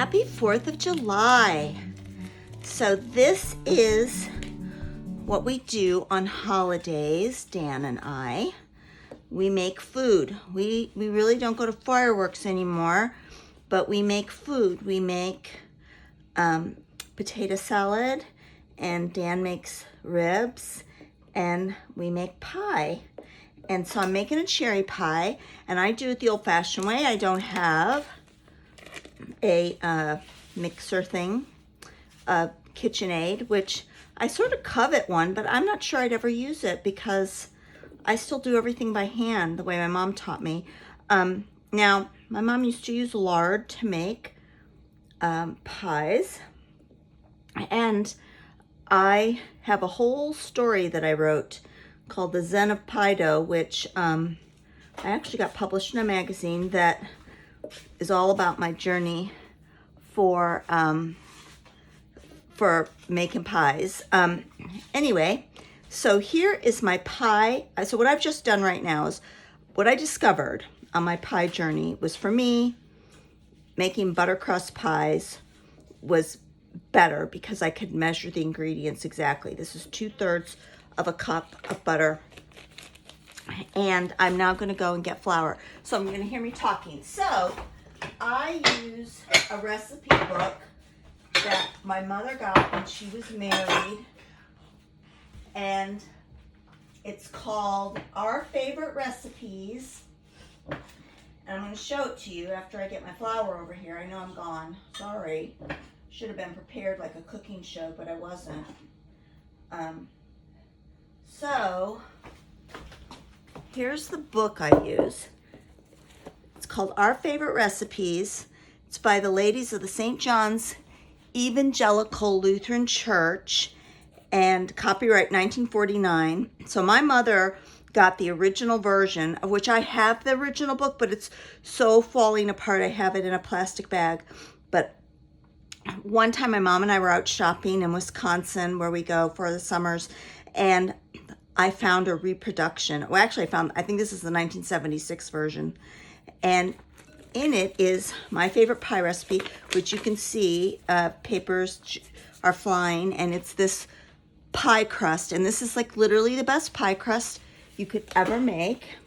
Happy 4th of July. So this is what we do on holidays, Dan and I. We make food. We really don't go to fireworks anymore, but we make food. We make potato salad, and Dan makes ribs, and we make pie. And so I'm making a cherry pie, and I do it the old-fashioned way. I don't have a mixer thing, a KitchenAid, which I sort of covet one, but I'm not sure I'd ever use it because I still do everything by hand the way my mom taught me. Now, my mom used to use lard to make pies, and I have a whole story that I wrote called the Zen of Pie Dough, which I actually got published in a magazine that is all about my journey for making pies. Anyway, so here is my pie. So what I've just done right now is what I discovered on my pie journey was, for me, making butter crust pies was better because I could measure the ingredients exactly. This is 2/3 of a cup of butter. And I'm now going to go and get flour. So I'm going to hear me talking. So I use a recipe book that my mother got when she was married, and it's called Our Favorite Recipes. And I'm going to show it to you after I get my flour over here. I know I'm gone. Sorry. Should have been prepared like a cooking show, but I wasn't. So here's the book I use. It's called Our Favorite Recipes. It's by the ladies of the St. John's Evangelical Lutheran Church, and copyright 1949. So my mother got the original version, of which I have the original book, but it's so falling apart. I have it in a plastic bag. But one time my mom and I were out shopping in Wisconsin, where we go for the summers, and I found a reproduction. Well, actually I think this is the 1976 version. And in it is my favorite pie recipe, which you can see papers are flying, and it's this pie crust. And this is like literally the best pie crust you could ever make.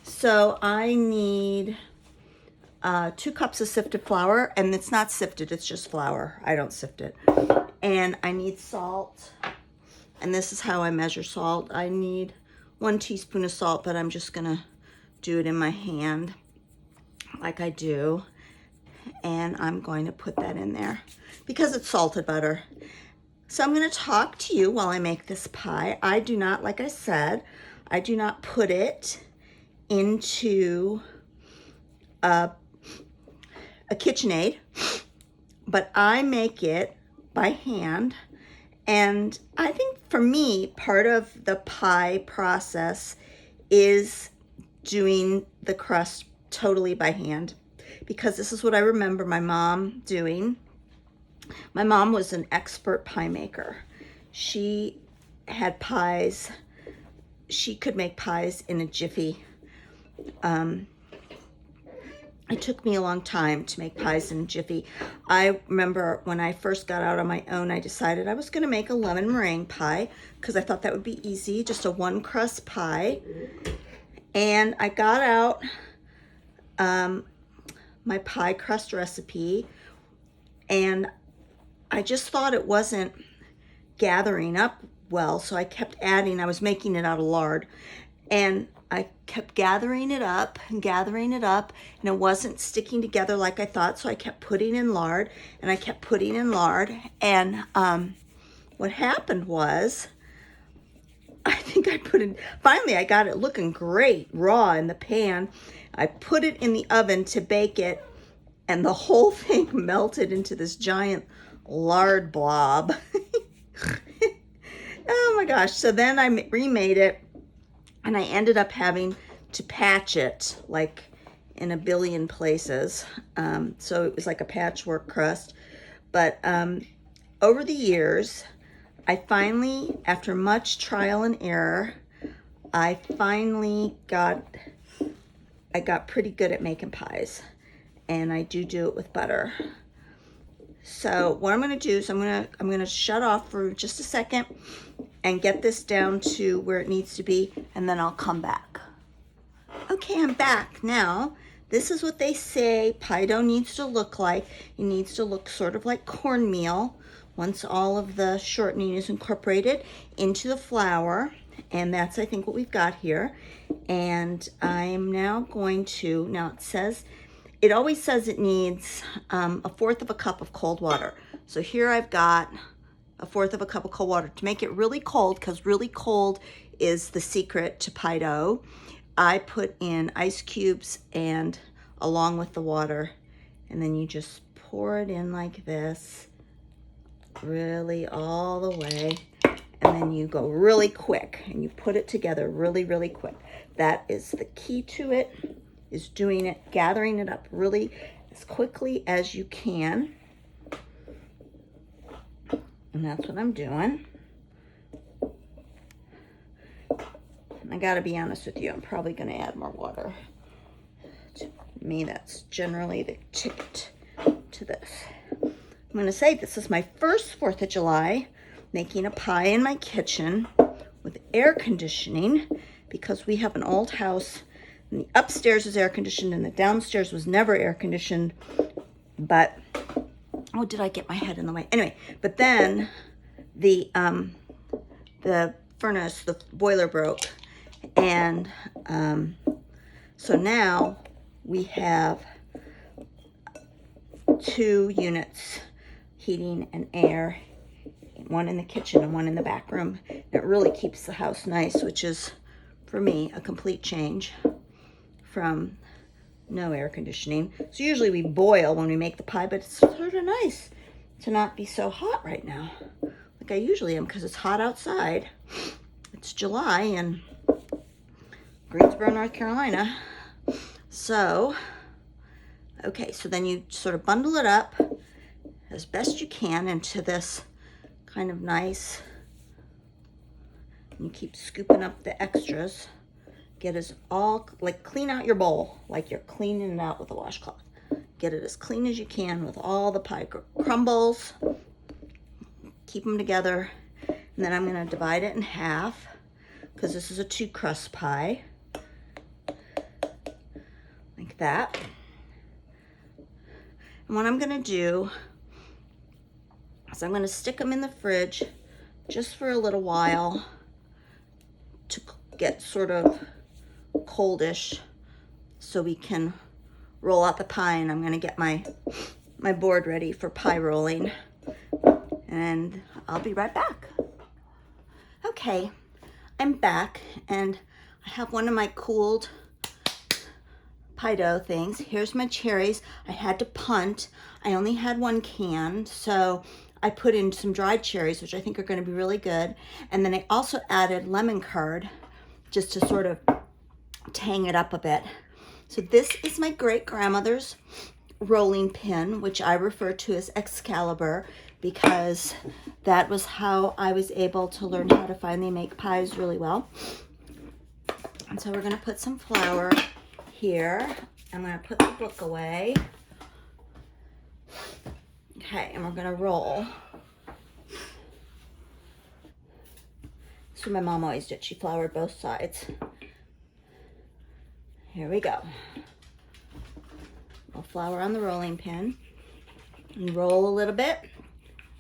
So I need 2 cups of sifted flour, and it's not sifted, it's just flour. I don't sift it. And I need salt, and this is how I measure salt. I need 1 teaspoon of salt, but I'm just gonna do it in my hand like I do, and I'm going to put that in there because it's salted butter. So I'm going to talk to you while I make this pie. I do not, like I said, I do not put it into a KitchenAid, but I make it by hand. And I think for me, part of the pie process is doing the crust totally by hand, because this is what I remember my mom doing. My mom was an expert pie maker. She had pies. She could make pies in a jiffy. It took me a long time to make pies in a jiffy. I remember when I first got out on my own, I decided I was going to make a lemon meringue pie because I thought that would be easy, just a 1 crust pie. And I got out my pie crust recipe, and I just thought it wasn't gathering up well, so I kept adding. I was making it out of lard, and I kept gathering it up, and it wasn't sticking together like I thought, so I kept putting in lard, and I kept putting in lard, and what happened was, I think finally I got it looking great, raw in the pan. I put it in the oven to bake it, and the whole thing melted into this giant lard blob. Oh my gosh. So then I remade it, and I ended up having to patch it like in a billion places. So it was like a patchwork crust. But over the years, I finally, after much trial and error, I got pretty good at making pies, and I do it with butter. So what I'm going to do is I'm going to shut off for just a second and get this down to where it needs to be, and then I'll come back. Okay, I'm back now. This is what they say pie dough needs to look like. It needs to look sort of like cornmeal once all of the shortening is incorporated into the flour. And that's, I think, what we've got here. And I'm now going to, now it always says it needs 1/4 of a cup of cold water. So here I've got 1/4 of a cup of cold water to make it really cold, because really cold is the secret to pie dough. I put in ice cubes and along with the water, and then you just pour it in like this, really all the way, and then you go really quick and you put it together really, really quick. That is the key to it, is doing it, gathering it up really as quickly as you can. And that's what I'm doing. I gotta be honest with you, I'm probably gonna add more water. To me, that's generally the ticket to this. I'm gonna say this is my first 4th of July making a pie in my kitchen with air conditioning, because we have an old house and the upstairs is air conditioned and the downstairs was never air conditioned. But, oh, did I get my head in the way? Anyway, but then the furnace, the boiler broke. And so now we have 2 units, heating and air, one in the kitchen and one in the back room. It really keeps the house nice, which is, for me, a complete change from no air conditioning. So usually we boil when we make the pie, but it's sort of nice to not be so hot right now, like I usually am, because it's hot outside. It's July in Greensboro, North Carolina. So, okay, so then you sort of bundle it up as best you can into this kind of nice, and you keep scooping up the extras. Get as all, like, clean out your bowl like you're cleaning it out with a washcloth. Get it as clean as you can with all the pie crumbles. Keep them together. And then I'm going to divide it in half, because this is a 2 crust pie. Like that. And what I'm going to do is I'm going to stick them in the fridge just for a little while to get sort of coldish, so we can roll out the pie. And I'm going to get my board ready for pie rolling, and I'll be right back. Okay, I'm back, and I have one of my cooled pie dough things. Here's my cherries. I had to punt. I only had 1 can, so I put in some dried cherries, which I think are going to be really good. And then I also added lemon curd, just to sort of tang it up a bit. So this is my great-grandmother's rolling pin, which I refer to as Excalibur, because that was how I was able to learn how to finally make pies really well. And so we're going to put some flour here. I'm going to put the book away. Okay, and we're going to roll. So my mom always did. She floured both sides. Here we go. We'll flour on the rolling pin. And roll a little bit.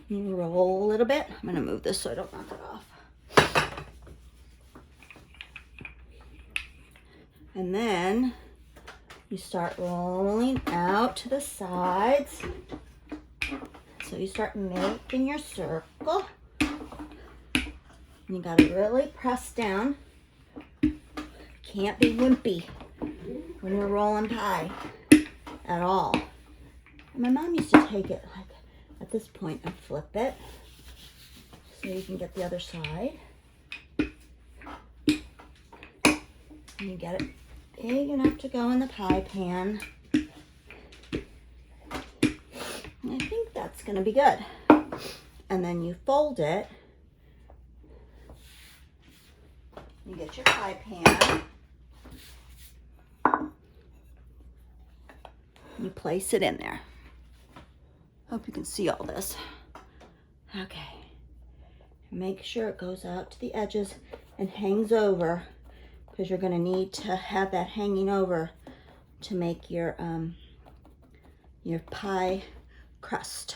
And roll a little bit. I'm going to move this so I don't knock it off. And then you start rolling out to the sides. So you start making your circle. And you got to really press down. Can't be wimpy when you're rolling pie at all. And my mom used to take it like at this point and flip it so you can get the other side. And you get it big enough to go in the pie pan. And I think that's going to be good. And then you fold it. You get your pie pan. You place it in there. Hope you can see all this. Okay. Make sure it goes out to the edges and hangs over, because you're going to need to have that hanging over to make your pie crust.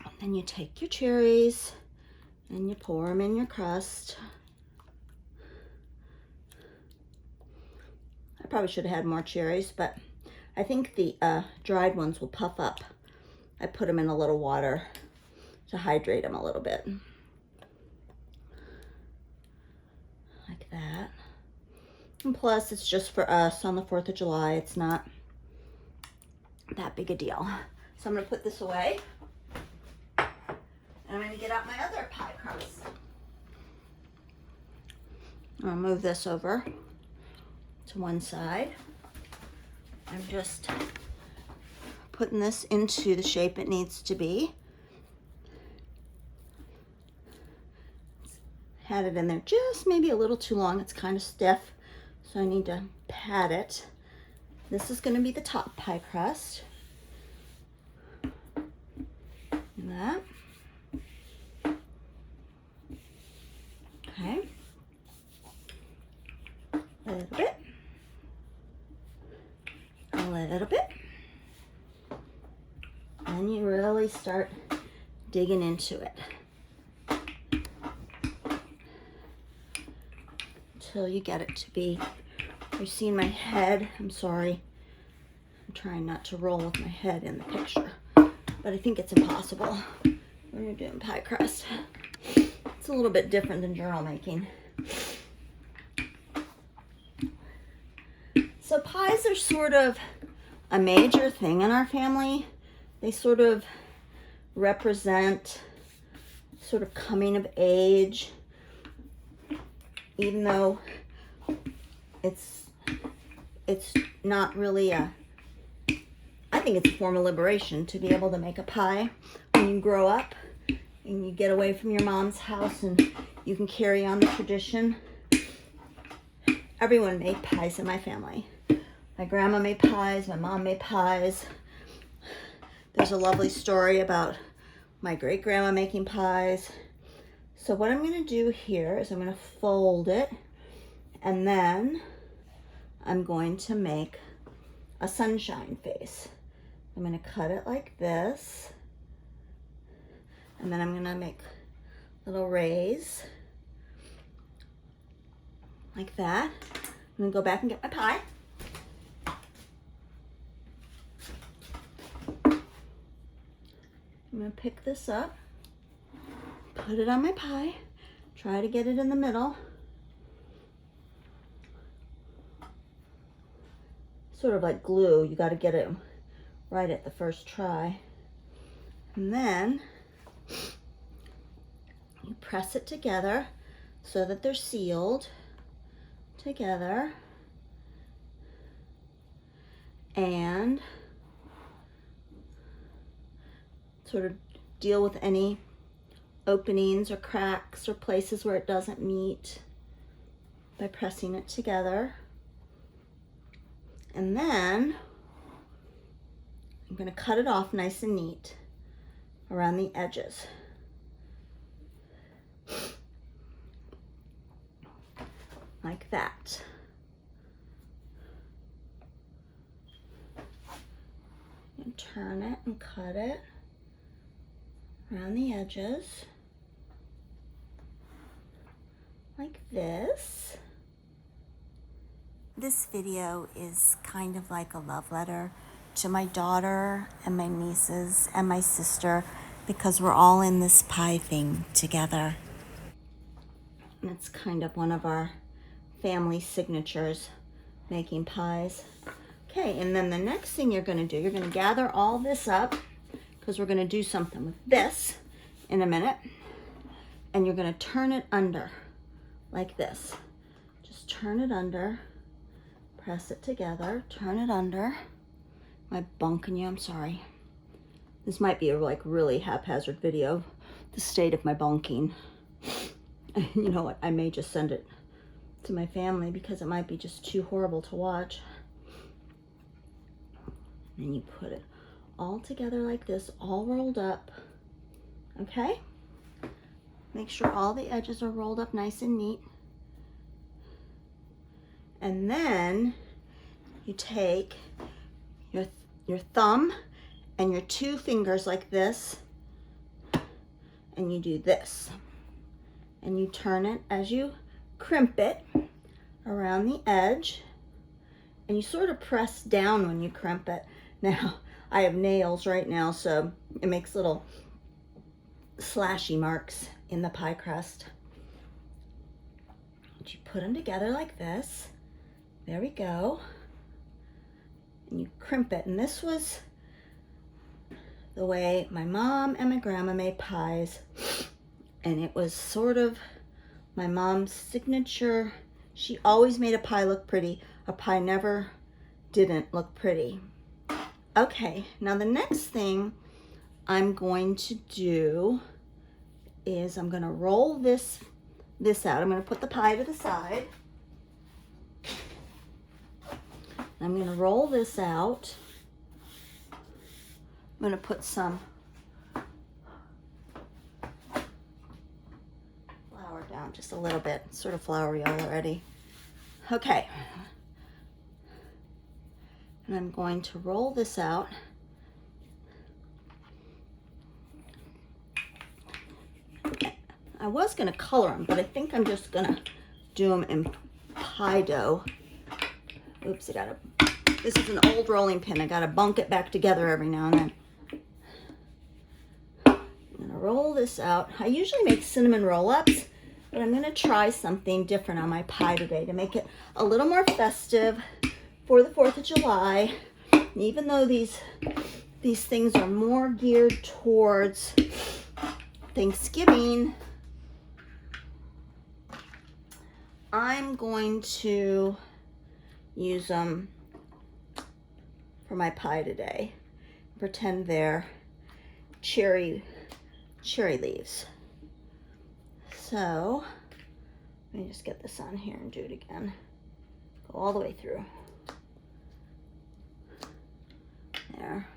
And then you take your cherries and you pour them in your crust. I probably should have had more cherries, but I think the dried ones will puff up. I put them in a little water to hydrate them a little bit. Like that. And plus, it's just for us on the 4th of July. It's not that big a deal. So I'm going to put this away. And I'm going to get out my other pie crust. I'll move this over to one side. I'm just putting this into the shape it needs to be. Had it in there just maybe a little too long. It's kind of stiff, so I need to pat it. This is going to be the top pie crust. And that. Okay. A little bit. A little bit. And you really start digging into it until you get it to be, you've seen my head, I'm sorry, I'm trying not to roll with my head in the picture, but I think it's impossible when you're doing pie crust. It's a little bit different than journal making. So pies are sort of a major thing in our family. They sort of represent sort of coming of age, even though it's not really I think it's a form of liberation to be able to make a pie when you grow up and you get away from your mom's house and you can carry on the tradition. Everyone made pies in my family. My grandma made pies, my mom made pies. There's a lovely story about my great-grandma making pies. So what I'm going to do here is I'm going to fold it, and then I'm going to make a sunshine face. I'm going to cut it like this, and then I'm going to make little rays like that. I'm going to go back and get my pie. I'm going to pick this up, put it on my pie, try to get it in the middle. Sort of like glue, you got to get it right at the first try. And then you press it together so that they're sealed together. And sort of deal with any openings or cracks or places where it doesn't meet by pressing it together. And then I'm going to cut it off nice and neat around the edges. Like that. And turn it and cut it around the edges like this. This video is kind of like a love letter to my daughter and my nieces and my sister, because we're all in this pie thing together. And it's kind of one of our family signatures, making pies. Okay, and then the next thing you're going to do, you're going to gather all this up, because we're going to do something with this in a minute. And you're going to turn it under like this. Just turn it under, press it together, turn it under. Am I bunking you? I'm sorry. This might be a really haphazard video, the state of my bunking. You know what, I may just send it to my family because it might be just too horrible to watch. And you put it all together like this, all rolled up, okay? Make sure all the edges are rolled up nice and neat. And then you take your thumb and your two fingers like this, and you do this. And you turn it as you crimp it around the edge, and you sort of press down when you crimp it. Now, I have nails right now, so it makes little slashy marks in the pie crust. And you put them together like this. There we go. And you crimp it. And this was the way my mom and my grandma made pies. And it was sort of my mom's signature. She always made a pie look pretty. A pie never didn't look pretty. Okay, now the next thing I'm going to do is I'm going to roll this out. I'm going to put the pie to the side. I'm going to roll this out. I'm going to put some flour down just a little bit. It's sort of floury already. Okay. And I'm going to roll this out. I was going to color them, but I think I'm just going to do them in pie dough. Oops, this is an old rolling pin. I got to bunk it back together every now and then. I'm going to roll this out. I usually make cinnamon roll-ups, but I'm going to try something different on my pie today to make it a little more festive for the 4th of July. And even though these things are more geared towards Thanksgiving, I'm going to use them for my pie today. Pretend they're cherry leaves. So let me just get this on here and do it again. Go all the way through. There.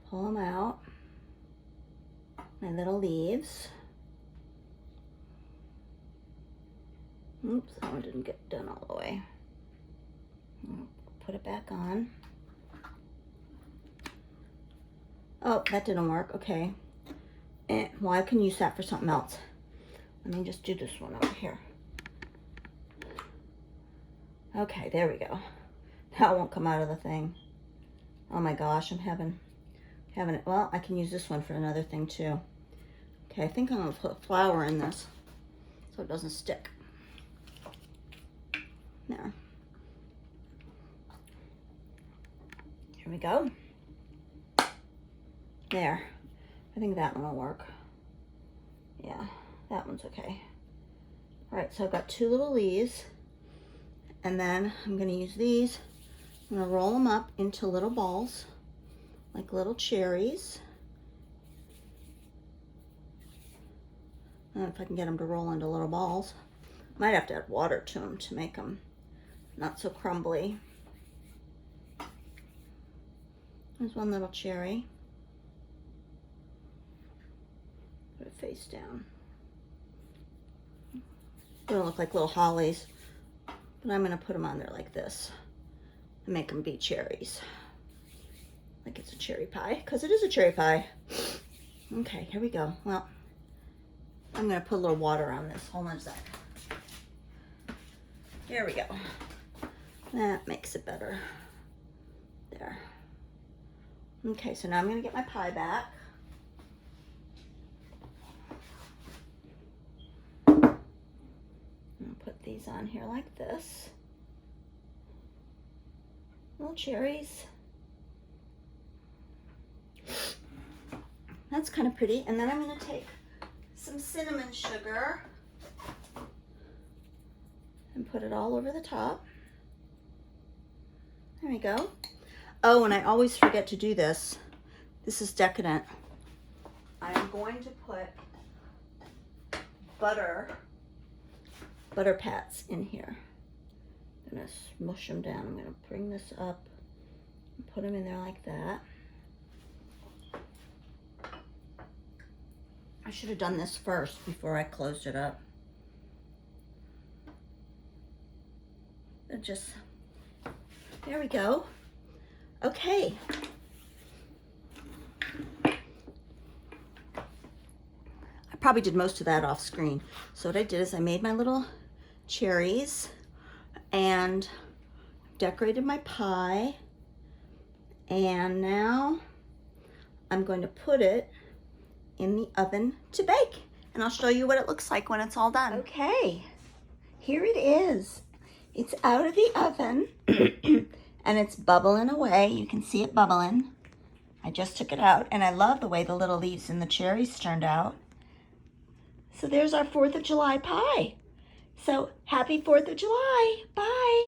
Pull them out. My little leaves. Oops, that one didn't get done all the way. Put it back on. Oh, that didn't work. Okay. Well, I can use that for something else. Let me just do this one over here. Okay, there we go. That won't come out of the thing. Oh my gosh, I'm having it. Well, I can use this one for another thing too. Okay, I think I'm gonna put flour in this so it doesn't stick. There. Here we go. There. I think that one will work. Yeah, that one's okay. All right, so I've got two little leaves, and then I'm gonna use these. I'm gonna roll them up into little balls, like little cherries. I don't know if I can get them to roll into little balls. Might have to add water to them to make them not so crumbly. There's one little cherry. Put it face down. They don't look like little hollies, but I'm gonna put them on there like this and make them be cherries. Like it's a cherry pie, because it is a cherry pie. Okay, here we go. Well, I'm gonna put a little water on this. Hold on a sec. There we go. That makes it better. There. Okay, so now I'm gonna get my pie back. I'll put these on here like this. Little cherries. That's kind of pretty. And then I'm gonna take some cinnamon sugar and put it all over the top. There we go. Oh, and I always forget to do this. This is decadent. I'm going to put butter pats in here. I'm gonna smush them down. I'm gonna bring this up and put them in there like that. I should have done this first before I closed it up. There we go. Okay. I probably did most of that off screen. So what I did is I made my little cherries and decorated my pie. And now I'm going to put it in the oven to bake. And I'll show you what it looks like when it's all done. Okay, here it is. It's out of the oven and it's bubbling away. You can see it bubbling. I just took it out and I love the way the little leaves and the cherries turned out. So there's our 4th of July pie. So happy 4th of July. Bye.